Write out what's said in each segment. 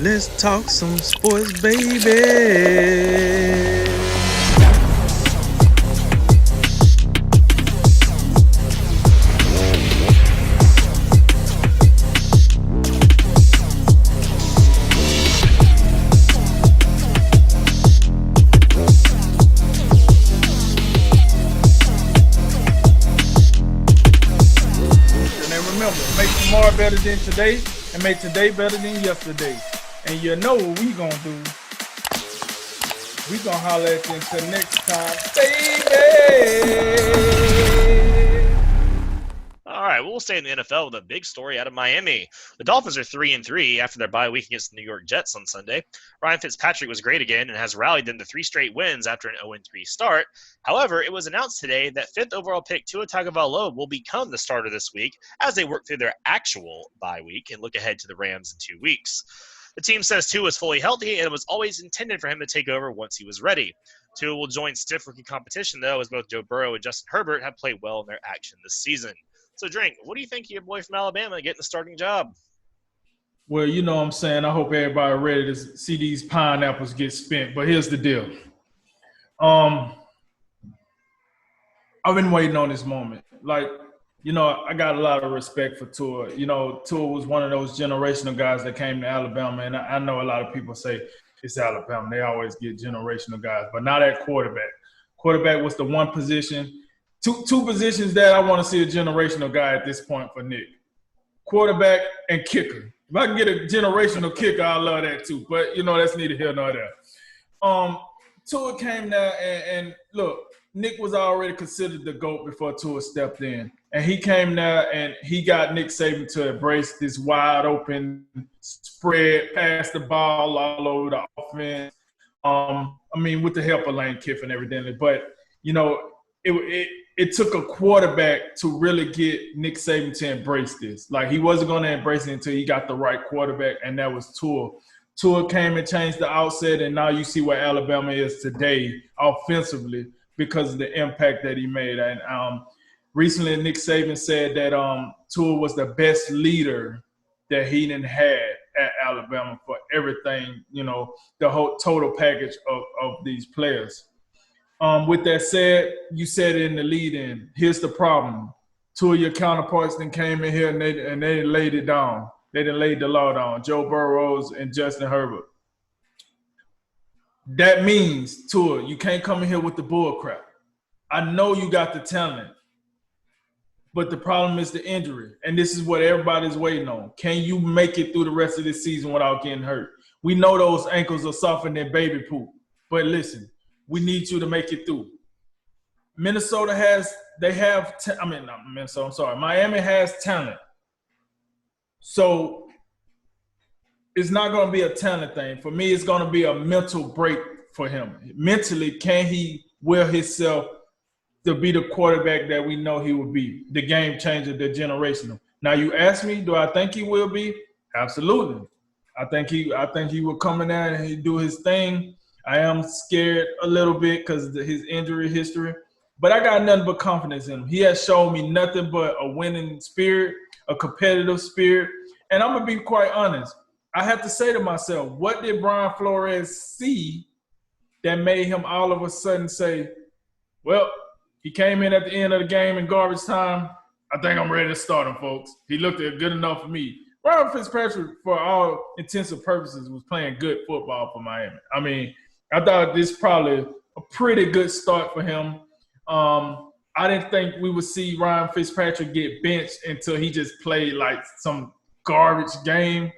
Let's talk some sports, baby. And remember, make tomorrow better than today and make today better than yesterday. And you know what we gonna do. We gonna holler at you until next time, baby. All right, we'll stay in the NFL with a big story out of Miami. The Dolphins are 3-3 after their bye week against the New York Jets on Sunday. Ryan Fitzpatrick was great again and has rallied them to 3 straight wins after an 0-3 start. However, it was announced today that 5th overall pick Tua Tagovailoa will become the starter this week as they work through their actual bye week and look ahead to the Rams in 2 weeks. The team says Tua is fully healthy and it was always intended for him to take over once he was ready. Tua will join stiff rookie competition, though, as both Joe Burrow and Justin Herbert have played well in their action this season. So, Drink, what do you think of your boy from Alabama getting the starting job? Well, you know what I'm saying. I hope everybody ready to see these pineapples get spent. But here's the deal. I've been waiting on this moment. Like, you know, I got a lot of respect for Tua. You know, Tua was one of those generational guys that came to Alabama. And I know a lot of people say it's Alabama. They always get generational guys. But not at quarterback. Quarterback was the one position. Two positions that I want to see a generational guy at this point for Nick. Quarterback and kicker. If I can get a generational kicker, I love that too. But, you know, that's neither here nor there. Tua came there and look, Nick was already considered the GOAT before Tua stepped in. And he came there and he got Nick Saban to embrace this wide open spread, pass the ball all over the offense. With the help of Lane Kiffin and everything. But, you know, it took a quarterback to really get Nick Saban to embrace this. Like, he wasn't going to embrace it until he got the right quarterback, and that was Tua. Tua came and changed the outset, and now you see where Alabama is today offensively because of the impact that he made. And recently Nick Saban said that Tua was the best leader that he didn't had at Alabama for everything, you know, the whole total package of these players. With that said, you said it in the lead-in. Here's the problem. Two of your counterparts then came in here and they laid it down. They done laid the law down. Joe Burrow and Justin Herbert. That means, Tua, you can't come in here with the bull crap. I know you got the talent, but the problem is the injury. And this is what everybody's waiting on. Can you make it through the rest of this season without getting hurt? We know those ankles are softer than baby poop. But listen, we need you to make it through. Miami has talent. So it's not going to be a talent thing. For me, it's going to be a mental break for him. Mentally, can he will himself to be the quarterback that we know he will be, the game changer, the generational? Now, you ask me, do I think he will be? Absolutely. I think he will come in there and he do his thing. I am scared a little bit because of his injury history, but I got nothing but confidence in him. He has shown me nothing but a winning spirit, a competitive spirit, and I'm going to be quite honest. I have to say to myself, what did Brian Flores see that made him all of a sudden say, well, he came in at the end of the game in garbage time. I think I'm ready to start him, folks. He looked good enough for me. Ryan Fitzpatrick, for all intents and purposes, was playing good football for Miami. I mean, I thought this probably a pretty good start for him. I didn't think we would see Ryan Fitzpatrick get benched until he just played like some garbage game.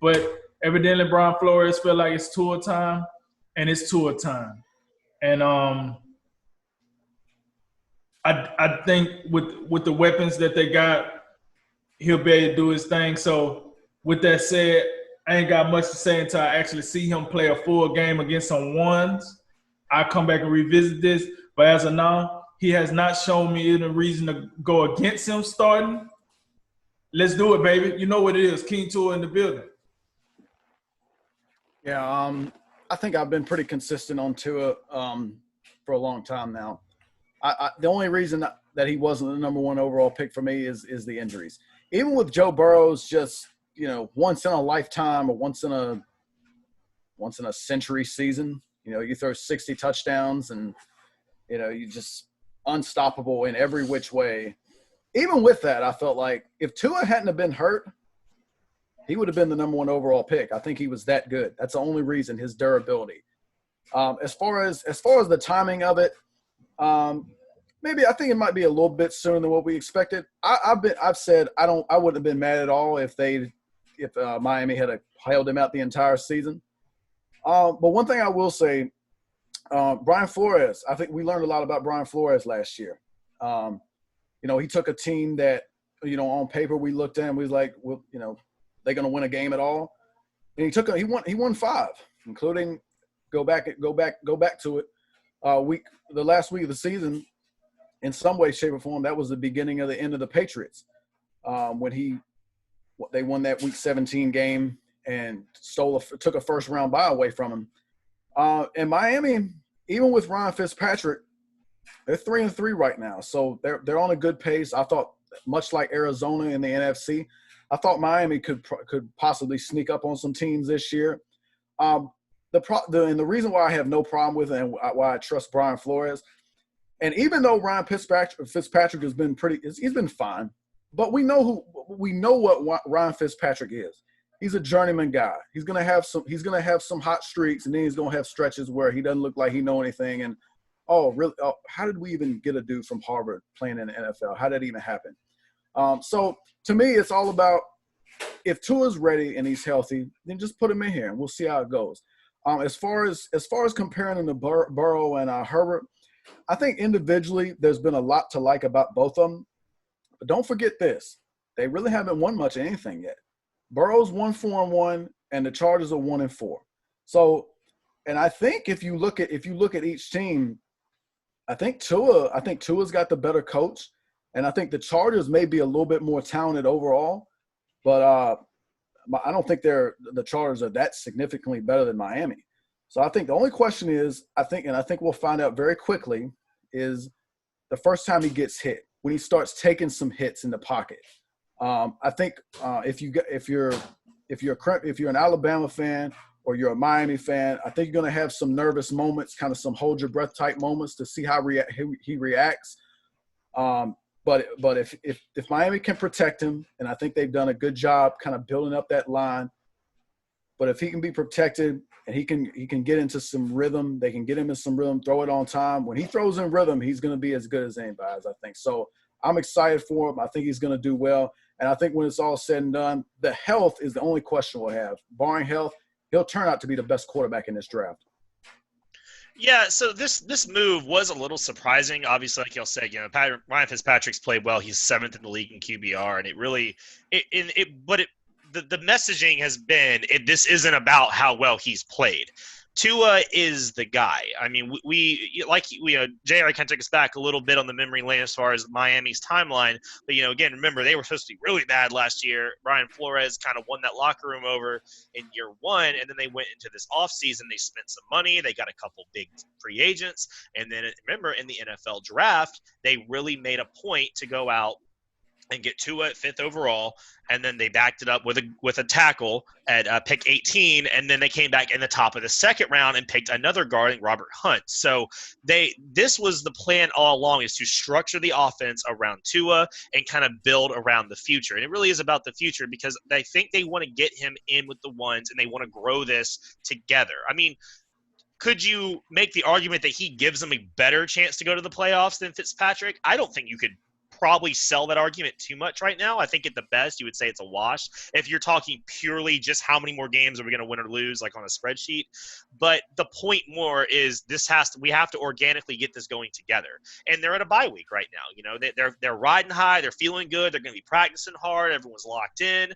But evidently Brian Flores felt like it's Tua time, and it's Tua time. And I think with the weapons that they got, he'll be able to do his thing. So with that said, I ain't got much to say until I actually see him play a full game against some ones. I'll come back and revisit this. But as of now, he has not shown me any reason to go against him starting. Let's do it, baby. You know what it is. King Tua in the building. Yeah, I think I've been pretty consistent on Tua for a long time now. The only reason that he wasn't the number one overall pick for me is the injuries. Even with Joe Burrow's just, once in a lifetime or once in a once in a century season. You know, you throw 60 touchdowns and, you know, you just unstoppable in every which way. Even with that, I felt like if Tua hadn't have been hurt, he would have been the number 1 overall pick. I think he was that good. That's the only reason, his durability. As far as the timing of it, maybe I think it might be a little bit sooner than what we expected. I've said I wouldn't have been mad at all if Miami had held him out the entire season. But one thing I will say, Brian Flores, I think we learned a lot about Brian Flores last year. You know, he took a team that, you know, on paper we looked at and we was like, well, you know, they're going to win a game at all. And he won 5, including go back to it. The last week of the season, in some way, shape, or form, that was the beginning of the end of the Patriots. When they won that Week 17 game and took a first round bye away from him. And Miami, even with Ryan Fitzpatrick, they're 3-3 right now, so they're on a good pace. I thought, much like Arizona in the NFC, I thought Miami could possibly sneak up on some teams this year. The reason why I have no problem with it and why I trust Brian Flores, and even though Ryan Fitzpatrick has been he's been fine, but we know what Ryan Fitzpatrick is. He's a journeyman guy. He's gonna have some hot streaks, and then he's gonna have stretches where he doesn't look like he know anything. And really? How did we even get a dude from Harvard playing in the NFL? How did that even happen? So to me, it's all about, if Tua's ready and he's healthy, then just put him in here and we'll see how it goes. As far as comparing him to Burrow and Herbert, I think individually there's been a lot to like about both of them. But don't forget this: they really haven't won much of anything yet. Burrow's 1-4-1, and the Chargers are 1-4. So, and I think if you look at each team, I think Tua's got the better coach, and I think the Chargers may be a little bit more talented overall, but I don't think the Chargers are that significantly better than Miami. So I think the only question is, I think we'll find out very quickly, is the first time he gets hit, when he starts taking some hits in the pocket. I think if you're an Alabama fan or you're a Miami fan, I think you're going to have some nervous moments, kind of some hold your breath type moments to see how he reacts. But if Miami can protect him, and I think they've done a good job kind of building up that line, but if he can be protected and he can get into some rhythm, they can get him in some rhythm, throw it on time. When he throws in rhythm, he's going to be as good as anybody, I think. So I'm excited for him. I think he's going to do well. And I think when it's all said and done, the health is the only question we'll have. Barring health, he'll turn out to be the best quarterback in this draft. Yeah, so this move was a little surprising. Obviously, like y'all said, you know, Ryan Fitzpatrick's played well. He's 7th in the league in QBR, and the messaging has been this isn't about how well he's played. Tua is the guy. I mean, JR kind of took us back a little bit on the memory lane as far as Miami's timeline. But, you know, again, remember, they were supposed to be really bad last year. Brian Flores kind of won that locker room over in year 1, and then they went into this offseason. They spent some money. They got a couple big free agents. And then, remember, in the NFL draft, they really made a point to go out and get Tua at 5th overall, and then they backed it up with a tackle at pick 18, and then they came back in the top of the 2nd round and picked another guard, Robert Hunt. So this was the plan all along, is to structure the offense around Tua and kind of build around the future. And it really is about the future, because they think they want to get him in with the ones, and they want to grow this together. I mean, could you make the argument that he gives them a better chance to go to the playoffs than Fitzpatrick? I don't think you could probably sell that argument too much right now. I think at the best you would say it's a wash if you're talking purely just how many more games are we going to win or lose, like on a spreadsheet. But the point more is we have to organically get this going together. And they're at a bye week right now. You know, they're riding high, they're feeling good, they're going to be practicing hard, everyone's locked in.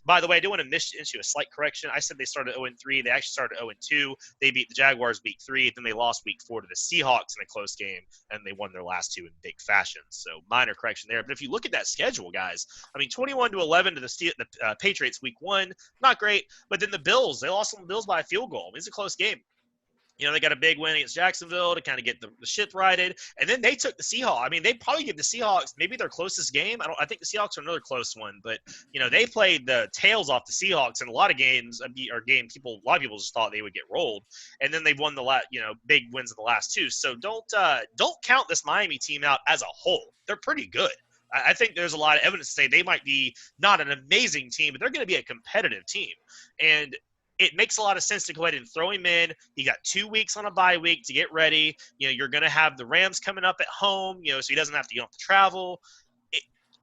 By the way, I do want to issue a slight correction. I said they started 0-3. They actually started 0-2. They beat the Jaguars week 3, then they lost week 4 to the Seahawks in a close game, and they won their last 2 in big fashion. So minor correction there. But if you look at that schedule, guys, I mean, 21-11 to the Patriots week 1, not great. But then the Bills, they lost on the Bills by a field goal. I mean, it's a close game. You know, they got a big win against Jacksonville to kind of get the ship righted. And then they took the Seahawks. I mean, they probably give the Seahawks maybe their closest game. I think the Seahawks are another close one. But, you know, they played the tails off the Seahawks in a lot of games, a lot of people just thought they would get rolled. And then they've won big wins in the last two. So don't count this Miami team out as a whole. They're pretty good. I think there's a lot of evidence to say they might be not an amazing team, but they're going to be a competitive team. And it makes a lot of sense to go ahead and throw him in. He got 2 weeks on a bye week to get ready. You know, you're going to have the Rams coming up at home, you know, so he doesn't have to travel.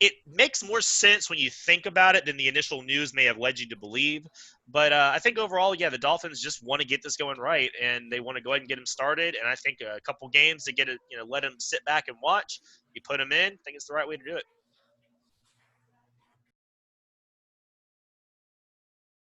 It makes more sense when you think about it than the initial news may have led you to believe. But I think overall, yeah, the Dolphins just want to get this going right, and they want to go ahead and get him started. And I think a couple games to get it, you know, let him sit back and watch. You put him in, I think it's the right way to do it.